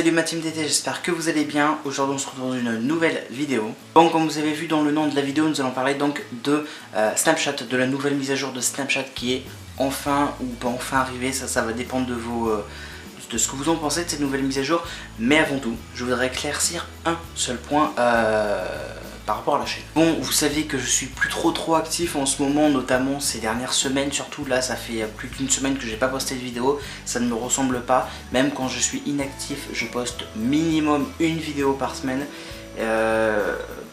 Salut ma team TT, j'espère que vous allez bien. Aujourd'hui on se retrouve dans une nouvelle vidéo. Bon, comme vous avez vu dans le nom de la vidéo, nous allons parler donc de Snapchat, de la nouvelle mise à jour de Snapchat qui est enfin ou pas enfin arrivée. Ça va dépendre de de ce que vous en pensez de cette nouvelle mise à jour. Mais avant tout, je voudrais éclaircir un seul point par rapport à la chaîne. Bon, vous savez que je suis plus trop actif en ce moment, notamment ces dernières semaines, surtout là ça fait plus d'une semaine que j'ai pas posté de vidéo, ça ne me ressemble pas, même quand je suis inactif je poste minimum une vidéo par semaine,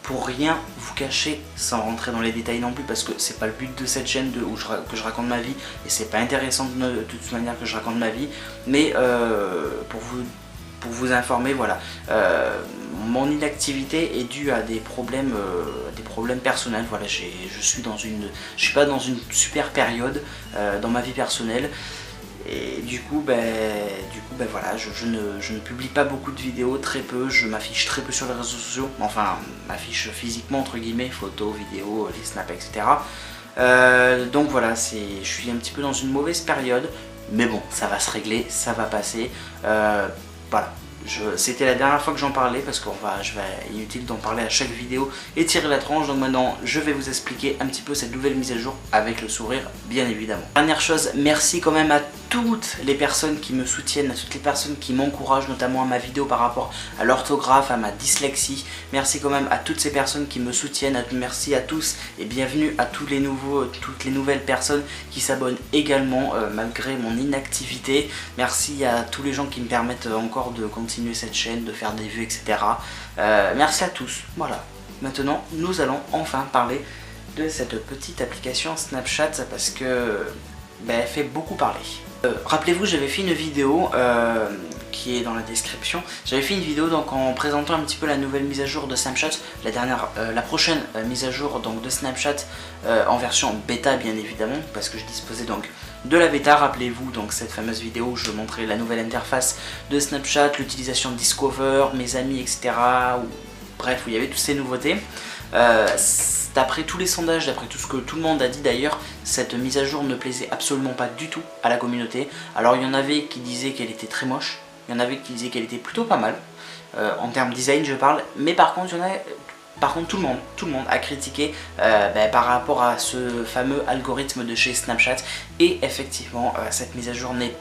pour rien vous cacher, sans rentrer dans les détails non plus parce que c'est pas le but de cette chaîne que je raconte ma vie et c'est pas intéressant de toute manière que je raconte ma vie, mais pour vous informer, voilà, mon inactivité est due à des problèmes personnels. Voilà, je suis pas dans une super période dans ma vie personnelle et du coup voilà, je ne publie pas beaucoup de vidéos, très peu, je m'affiche très peu sur les réseaux sociaux, enfin m'affiche physiquement entre guillemets, photos, vidéos, les snaps, etc. Donc voilà, je suis un petit peu dans une mauvaise période, mais bon, ça va se régler, ça va passer. Voilà, c'était la dernière fois que j'en parlais parce que inutile d'en parler à chaque vidéo et tirer la tranche, donc maintenant je vais vous expliquer un petit peu cette nouvelle mise à jour avec le sourire bien évidemment. Dernière chose, merci quand même à toutes les personnes qui me soutiennent, à toutes les personnes qui m'encouragent, notamment à ma vidéo par rapport à l'orthographe, à ma dyslexie. Merci quand même à toutes ces personnes qui me soutiennent, merci à tous et bienvenue à toutes les nouvelles personnes qui s'abonnent également malgré mon inactivité. Merci à tous les gens qui me permettent encore de continuer cette chaîne, de faire des vues, etc. Merci à tous. Voilà, maintenant nous allons enfin parler de cette petite application Snapchat parce que elle fait beaucoup parler. Rappelez-vous, j'avais fait une vidéo qui est dans la description. J'avais fait une vidéo donc en présentant un petit peu la nouvelle mise à jour de Snapchat, la prochaine mise à jour donc de Snapchat en version bêta bien évidemment, parce que je disposais donc de la bêta. Rappelez-vous donc cette fameuse vidéo où je montrais la nouvelle interface de Snapchat, l'utilisation de Discover, mes amis, etc. Bref, où il y avait toutes ces nouveautés. D'après tous les sondages, d'après tout ce que tout le monde a dit d'ailleurs, cette mise à jour ne plaisait absolument pas du tout à la communauté. Alors il y en avait qui disaient qu'elle était très moche, il y en avait qui disaient qu'elle était plutôt pas mal, en termes design je parle, mais par contre tout le monde a critiqué par rapport à ce fameux algorithme de chez Snapchat, et effectivement cette mise à jour n'est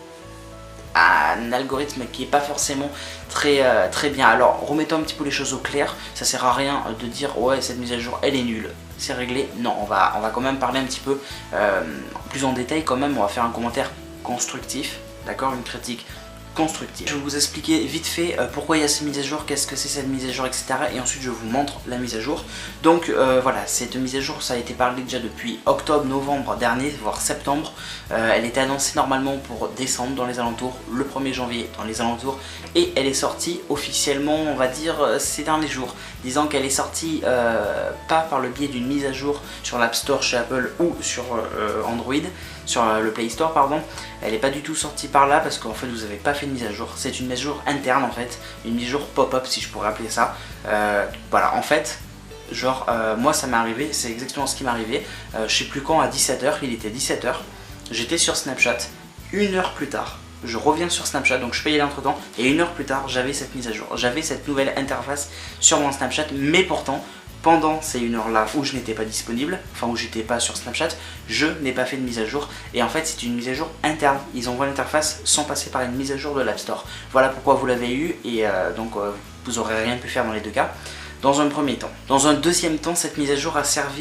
un algorithme qui est pas forcément très bien. Alors remettons un petit peu les choses au clair, ça sert à rien de dire ouais cette mise à jour elle est nulle, c'est réglé. Non, on va quand même parler un petit peu plus en détail quand même, on va faire un commentaire constructif, d'accord, une critique constructive. Je vais vous expliquer vite fait pourquoi il y a cette mise à jour, qu'est-ce que c'est cette mise à jour, etc. Et ensuite je vous montre la mise à jour. Donc voilà, cette mise à jour ça a été parlé déjà depuis octobre, novembre dernier, voire septembre. Elle était annoncée normalement pour décembre dans les alentours, le 1er janvier dans les alentours, et elle est sortie officiellement on va dire ces derniers jours, disant qu'elle est sortie pas par le biais d'une mise à jour sur l'App Store chez Apple ou sur Android, sur le Play Store pardon. Elle n'est pas du tout sortie par là parce qu'en fait vous n'avez pas fait de mise à jour, c'est une mise à jour interne en fait, une mise à jour pop-up si je pourrais appeler ça. Voilà, en fait genre moi ça m'est arrivé, c'est exactement ce qui m'est arrivé, je sais plus quand, à 17 h, il était 17 h, j'étais sur Snapchat, 1 heure plus tard je reviens sur Snapchat, donc je peux y aller entre temps, et 1 heure plus tard j'avais cette mise à jour, j'avais cette nouvelle interface sur mon Snapchat, mais pourtant pendant ces 1 heure là où je n'étais pas disponible, enfin où j'étais pas sur Snapchat, je n'ai pas fait de mise à jour, et en fait c'est une mise à jour interne, ils envoient l'interface sans passer par une mise à jour de l'App Store. Voilà pourquoi vous l'avez eu, et donc vous aurez rien pu faire dans les deux cas. Dans un premier temps. Dans un deuxième temps, cette mise à jour a sert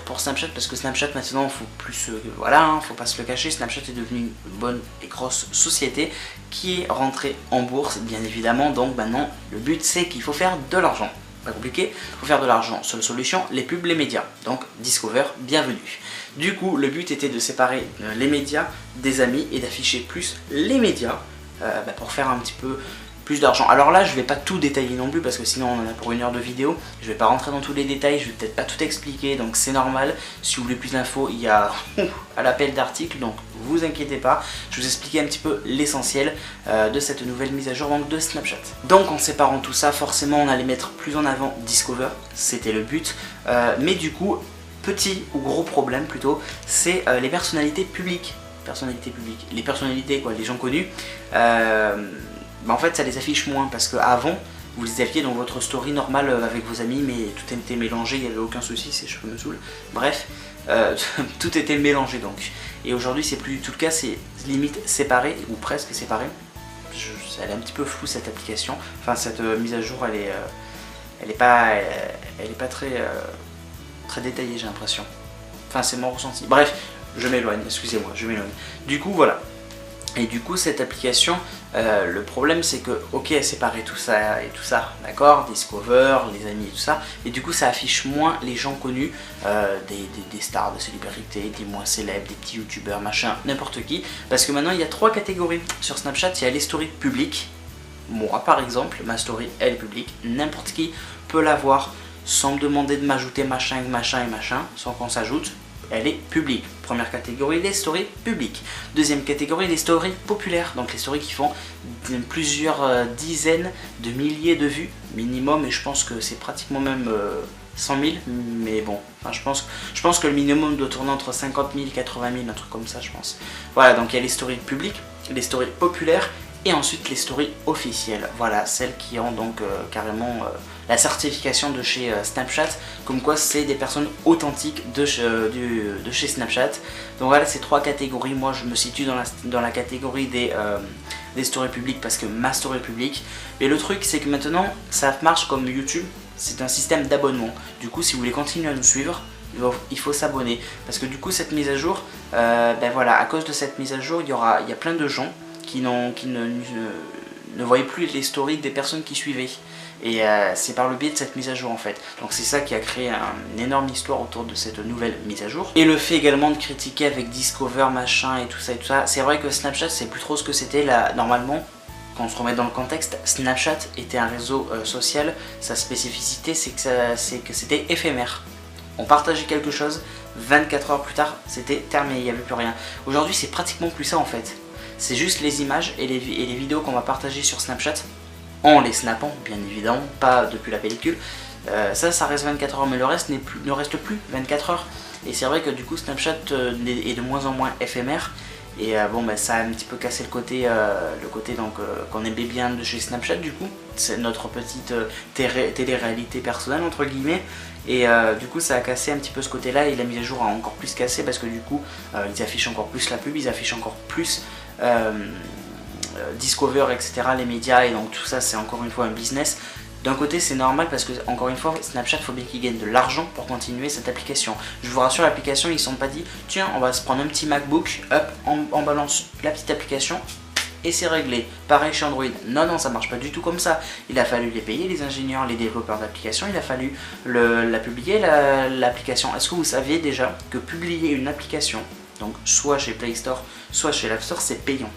pour Snapchat, parce que Snapchat maintenant, faut plus, voilà, hein, faut pas se le cacher, Snapchat est devenu une bonne et grosse société qui est rentrée en bourse, bien évidemment. Donc maintenant, le but c'est qu'il faut faire de l'argent. Pas compliqué, il faut faire de l'argent. Seule solution, les pubs, les médias. Donc Discover, bienvenue. Du coup, le but était de séparer les médias des amis et d'afficher plus les médias pour faire un petit peu plus d'argent. Alors là je vais pas tout détailler non plus parce que sinon on en a pour 1 heure de vidéo, je vais pas rentrer dans tous les détails, je vais peut-être pas tout expliquer, donc c'est normal. Si vous voulez plus d'infos, il y a à l'appel d'articles, donc vous inquiétez pas, je vous expliquer un petit peu l'essentiel de cette nouvelle mise à jour donc de Snapchat. Donc en séparant tout ça, forcément on allait mettre plus en avant Discover, c'était le but, mais du coup petit ou gros problème plutôt, c'est les personnalités publiques. Les personnalités quoi, les gens connus. bah, en fait ça les affiche moins parce qu'avant vous les aviez dans votre story normale avec vos amis, mais tout était mélangé, il n'y avait aucun souci, ces cheveux me saoulent. Bref, tout était mélangé donc. Et aujourd'hui c'est plus du tout le cas, c'est limite séparé ou presque séparé. Elle est un petit peu floue cette application, enfin cette mise à jour elle est pas très détaillée, j'ai l'impression. Enfin c'est mon ressenti. Bref, je m'éloigne, excusez-moi, je m'éloigne. Du coup voilà. Et du coup cette application, le problème c'est que ok elle séparait tout ça et tout ça, d'accord, Discover, les amis et tout ça, et du coup ça affiche moins les gens connus, des stars de célébrités, des moins célèbres, des petits youtubeurs, machin, n'importe qui, parce que maintenant il y a 3 catégories sur Snapchat. Il y a les stories publiques, moi par exemple, ma story elle est publique, n'importe qui peut la voir sans me demander de m'ajouter machin et machin, sans qu'on s'ajoute. Elle est publique. Première catégorie, les stories publiques. Deuxième catégorie, les stories populaires. Donc les stories qui font plusieurs dizaines de milliers de vues minimum. Et je pense que c'est pratiquement même 100 000. Mais bon, enfin, je pense que le minimum doit tourner entre 50 000 et 80 000, un truc comme ça je pense. Voilà, donc il y a les stories publiques, les stories populaires. Et ensuite les stories officielles, voilà, celles qui ont donc carrément la certification de chez Snapchat, comme quoi c'est des personnes authentiques de chez Snapchat. Donc voilà ces 3 catégories. Moi je me situe dans la catégorie des stories publiques parce que ma story est publique. Mais le truc c'est que maintenant ça marche comme YouTube, c'est un système d'abonnement. Du coup si vous voulez continuer à nous suivre, il faut s'abonner. Parce que du coup cette mise à jour, ben voilà, à cause de cette mise à jour, il y a plein de gens qui ne voyaient plus les stories des personnes qui suivaient. Et c'est par le biais de cette mise à jour en fait. Donc c'est ça qui a créé une énorme histoire autour de cette nouvelle mise à jour. Et le fait également de critiquer avec Discover machin et tout ça. C'est vrai que Snapchat c'est plus trop ce que c'était là normalement. Quand on se remet dans le contexte, Snapchat était un réseau social. Sa spécificité c'est que c'était éphémère. On partageait quelque chose, 24 heures plus tard c'était terminé, il n'y avait plus rien. Aujourd'hui c'est pratiquement plus ça en fait. C'est juste les images et les vidéos qu'on va partager sur Snapchat, en les snappant bien évidemment, pas depuis la pellicule. Ça reste 24 heures, mais le reste ne reste plus 24 heures. Et c'est vrai que du coup Snapchat est de moins en moins éphémère. Et bon bah, ça a un petit peu cassé le côté donc qu'on aimait bien de chez Snapchat. Du coup c'est notre petite télé-réalité personnelle entre guillemets. Et du coup ça a cassé un petit peu ce côté là, et la mise à jour a encore plus cassé parce que du coup ils affichent encore plus la pub, ils affichent encore plus Discover, etc., les médias, et donc tout ça c'est encore une fois un business. D'un côté c'est normal parce que encore une fois Snapchat faut bien qu'il gagne de l'argent pour continuer cette application. Je vous rassure, l'application ils ne sont pas dit tiens on va se prendre un petit MacBook, hop on balance la petite application et c'est réglé. Pareil chez Android, non ça marche pas du tout comme ça. Il a fallu les payer, les ingénieurs, les développeurs d'applications, il a fallu la publier l'application. Est-ce que vous saviez déjà que publier une application, donc soit chez Play Store, soit chez l'App Store, c'est payant.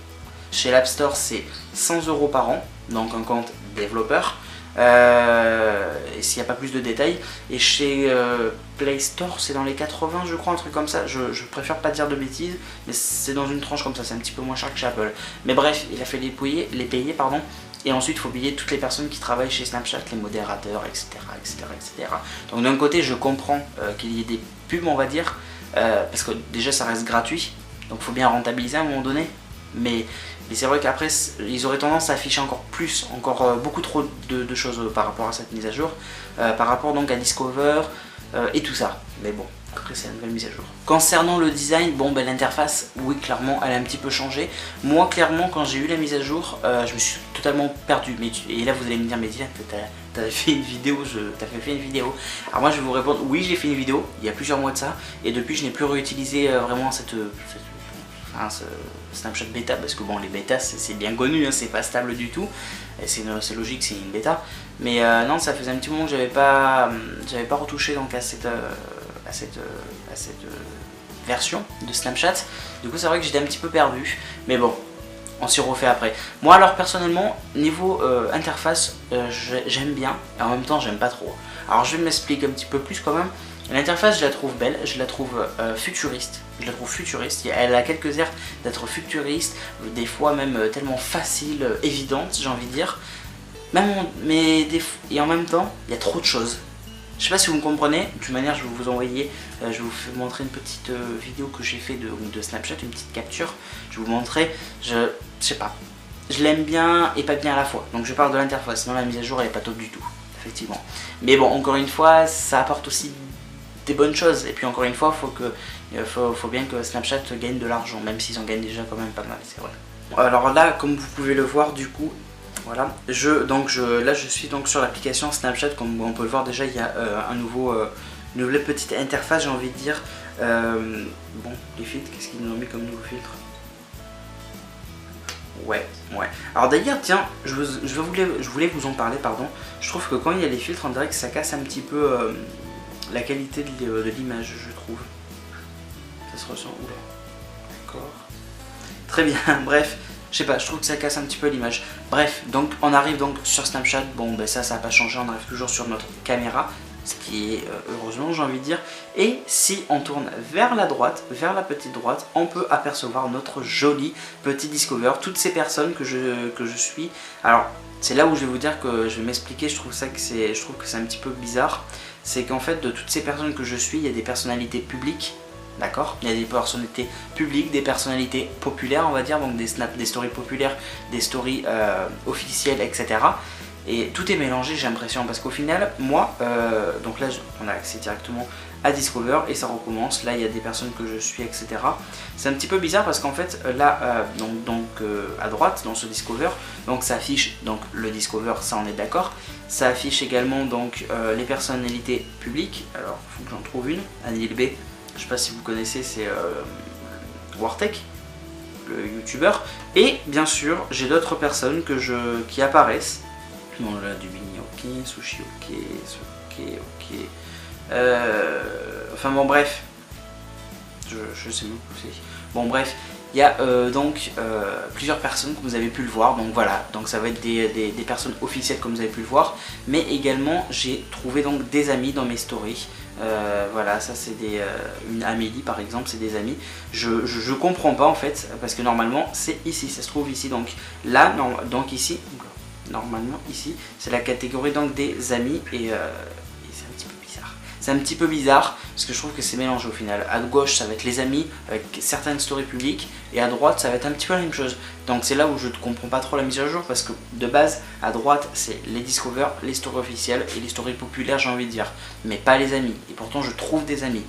Chez l'App Store c'est 100 € par an, donc un compte développeur. Et s'il n'y a pas plus de détails, et chez Play Store c'est dans les 80 je crois, un truc comme ça, je préfère pas dire de bêtises, mais c'est dans une tranche comme ça, c'est un petit peu moins cher que chez Apple. Mais bref, il a fait les payer pardon, et ensuite il faut payer toutes les personnes qui travaillent chez Snapchat, les modérateurs, etc. Donc d'un côté je comprends qu'il y ait des pubs on va dire, parce que déjà ça reste gratuit, donc il faut bien rentabiliser à un moment donné. Mais c'est vrai qu'après ils auraient tendance à afficher encore plus, beaucoup trop de choses par rapport à cette mise à jour, par rapport donc à Discover et tout ça. Mais bon, après c'est la nouvelle mise à jour. Concernant le design, bon ben l'interface, oui clairement elle a un petit peu changé. Moi clairement quand j'ai eu la mise à jour, je me suis totalement perdu. Et là vous allez me dire mais Dylan, t'avais fait une vidéo, fait une vidéo. Alors moi je vais vous répondre, oui j'ai fait une vidéo, il y a plusieurs mois de ça, et depuis je n'ai plus réutilisé vraiment ce Snapchat bêta, parce que bon les bêtas c'est bien connu, hein, c'est pas stable du tout, c'est logique, c'est une bêta, mais non ça faisait un petit moment que j'avais pas retouché donc à cette version de Snapchat. Du coup c'est vrai que j'étais un petit peu perdu, mais bon on s'y refait après. Moi alors personnellement niveau interface j'aime bien, et en même temps j'aime pas trop. Alors je vais m'expliquer un petit peu plus quand même. L'interface je la trouve belle, je la trouve futuriste, elle a quelques airs d'être futuriste, des fois même tellement facile, évidente j'ai envie de dire, et en même temps il y a trop de choses. Je sais pas si vous me comprenez, de toute manière je vais vous envoyer, je vais vous montrer une petite vidéo que j'ai fait de Snapchat, une petite capture, je vais vous montrer, je sais pas. je l'aime bien et pas bien à la fois. Donc je parle de l'interface, sinon la mise à jour elle est pas top du tout, effectivement. Mais bon, encore une fois, ça apporte aussi des bonnes choses. Et puis encore une fois, faut bien que Snapchat gagne de l'argent, même s'ils en gagnent déjà quand même pas mal, c'est vrai. Alors là, comme vous pouvez le voir, du coup, voilà, là je suis donc sur l'application Snapchat. Comme on peut le voir déjà, il y a une nouvelle petite interface, j'ai envie de dire. Bon, les filtres, qu'est-ce qu'ils nous ont mis comme nouveau filtre? Ouais. Alors d'ailleurs, tiens, je voulais vous en parler, pardon. Je trouve que quand il y a les filtres, on dirait que ça casse un petit peu la qualité de l'image, je trouve. Ça se ressent, oula. D'accord. Très bien, bref. Je sais pas, je trouve que ça casse un petit peu l'image. Bref, donc on arrive donc sur Snapchat. Bon, ben ça n'a pas changé, on arrive toujours sur notre caméra. Ce qui est heureusement, j'ai envie de dire. Et si on tourne vers la droite, vers la petite droite, on peut apercevoir notre joli petit Discover. Toutes ces personnes que je suis. Alors, c'est là où je vais vous dire que je vais m'expliquer. Je trouve que c'est un petit peu bizarre. C'est qu'en fait, de toutes ces personnes que je suis, il y a des personnalités publiques. D'accord, il y a des personnalités publiques, des personnalités populaires, on va dire, donc des stories populaires, des stories officielles, etc. Et tout est mélangé, j'ai l'impression, parce qu'au final, moi, donc là, on a accès directement à Discover et ça recommence. Là, il y a des personnes que je suis, etc. C'est un petit peu bizarre parce qu'en fait, là, à droite, dans ce Discover, donc ça affiche donc le Discover, ça on est d'accord. Ça affiche également donc les personnalités publiques. Alors, il faut que j'en trouve une. Anil B. Je sais pas si vous connaissez, c'est Wartech, le youtubeur. Et bien sûr, j'ai d'autres personnes qui apparaissent. Bon, là, du Bini, ok, Sushi, ok. Enfin bon, bref. Je sais même pas où c'est. Bon, bref. Il y a donc plusieurs personnes comme vous avez pu le voir, donc voilà, donc ça va être des personnes officielles comme vous avez pu le voir, mais également j'ai trouvé donc des amis dans mes stories. Voilà, ça c'est une Amélie par exemple, c'est des amis. Je comprends pas en fait, parce que normalement c'est ici, ça se trouve ici, donc là, donc ici, normalement ici, c'est la catégorie donc des amis et c'est un petit peu bizarre. C'est un petit peu bizarre parce que je trouve que c'est mélangé au final. À gauche ça va être les amis avec certaines stories publiques et à droite ça va être un petit peu la même chose. Donc c'est là où je ne comprends pas trop la mise à jour parce que de base à droite c'est les Discover, les stories officielles et les stories populaires, j'ai envie de dire, mais pas les amis. Et pourtant je trouve des amis.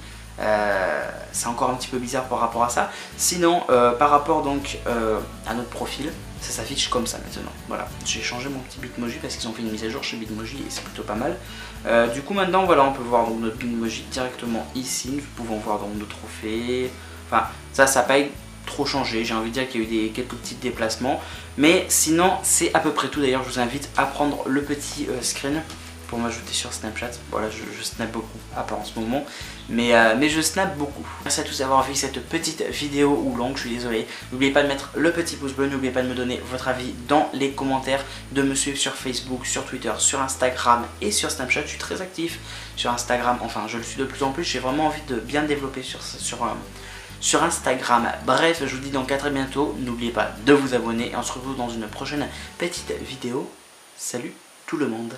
C'est encore un petit peu bizarre par rapport à ça. Sinon par rapport donc à notre profil, ça s'affiche comme ça maintenant. Voilà, j'ai changé mon petit Bitmoji parce qu'ils ont fait une mise à jour chez Bitmoji et c'est plutôt pas mal. Du coup maintenant voilà, on peut voir donc notre Bitmoji directement ici. Nous pouvons voir donc nos trophées. Enfin ça n'a pas trop changé. J'ai envie de dire qu'il y a eu quelques petits déplacements. Mais sinon c'est à peu près tout. D'ailleurs je vous invite à prendre le petit screen pour m'ajouter sur Snapchat. Voilà, je snap beaucoup, à part en ce moment, mais je snap beaucoup. Merci à tous d'avoir vu cette petite vidéo ou longue, je suis désolé. N'oubliez pas de mettre le petit pouce bleu, n'oubliez pas de me donner votre avis dans les commentaires, de me suivre sur Facebook, sur Twitter, sur Instagram et sur Snapchat. Je suis très actif sur Instagram, enfin je le suis de plus en plus, j'ai vraiment envie de bien développer sur Instagram. Bref, je vous dis donc à très bientôt, n'oubliez pas de vous abonner et on se retrouve dans une prochaine petite vidéo. Salut tout le monde.